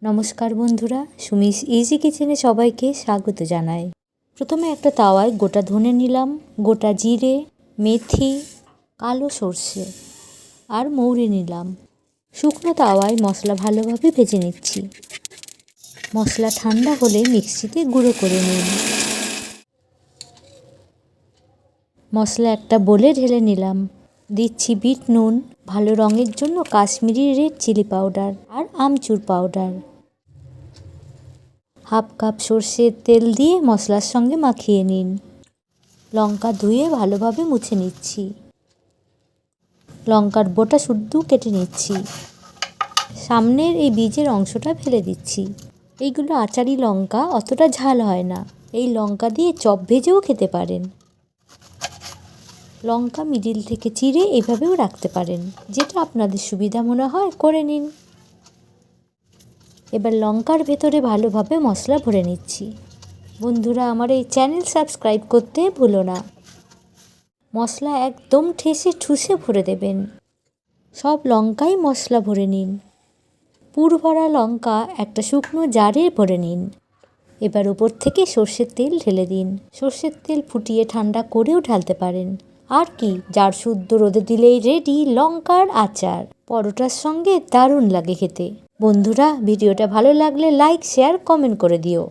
নমস্কার বন্ধুরা, সুমিস ইজি কিচেনে সবাইকে স্বাগত জানাই। প্রথমে একটা তাওয়ায় গোটা ধনে নিলাম, গোটা জিরে, মেথি, কালো সর্ষে আর মৌরি নিলাম। শুকনো তাওয়ায় মশলা ভালোভাবে ভেজে নিচ্ছি। মশলা ঠান্ডা হলে মিক্সিতে গুঁড়ো করে নিন। মশলা একটা বোলে ঢেলে নিলাম। দিচ্ছি বিট নুন, ভালো রঙের জন্য কাশ্মীরি রেড চিলি পাউডার আর আমচুর পাউডার। হাফ কাপ সর্ষের তেল দিয়ে মশলার সঙ্গে মাখিয়ে নিন। লঙ্কা ধুয়ে ভালোভাবে মুছে নিচ্ছি। লঙ্কার বোটা শুদ্ধ কেটে নিচ্ছি। সামনের এই বীজের অংশটা ফেলে দিচ্ছি। এইগুলো আচারি লঙ্কা, অতটা ঝাল হয় না। এই লঙ্কা দিয়ে চপ ভেজেও খেতে পারেন। লঙ্কা মিডিল থেকে চিড়ে এভাবেও রাখতে পারেন, যেটা আপনাদের সুবিধা মনে হয় করে নিন। এবার লঙ্কার ভেতরে ভালোভাবে মশলা ভরে নিচ্ছি। বন্ধুরা, আমার এই চ্যানেল সাবস্ক্রাইব করতে ভুলো না। মশলা একদম ঠেসে ঠুসে ভরে দেবেন। সব লঙ্কাই মশলা ভরে নিন। পুর ভরা লঙ্কা একটা শুকনো জারে ভরে নিন। এবার উপর থেকে সর্ষের তেল ঢেলে দিন। সর্ষের তেল ফুটিয়ে ঠান্ডা করেও ঢালতে পারেন। আর কি, জার শুদ্ধ রোদে দিলেই রেডি লঙ্কার আচার। পরোটার সঙ্গে দারুণ লাগে খেতে। বন্ধুরা, ভিডিওটা ভালো লাগলে লাইক, শেয়ার, কমেন্ট করে দিও।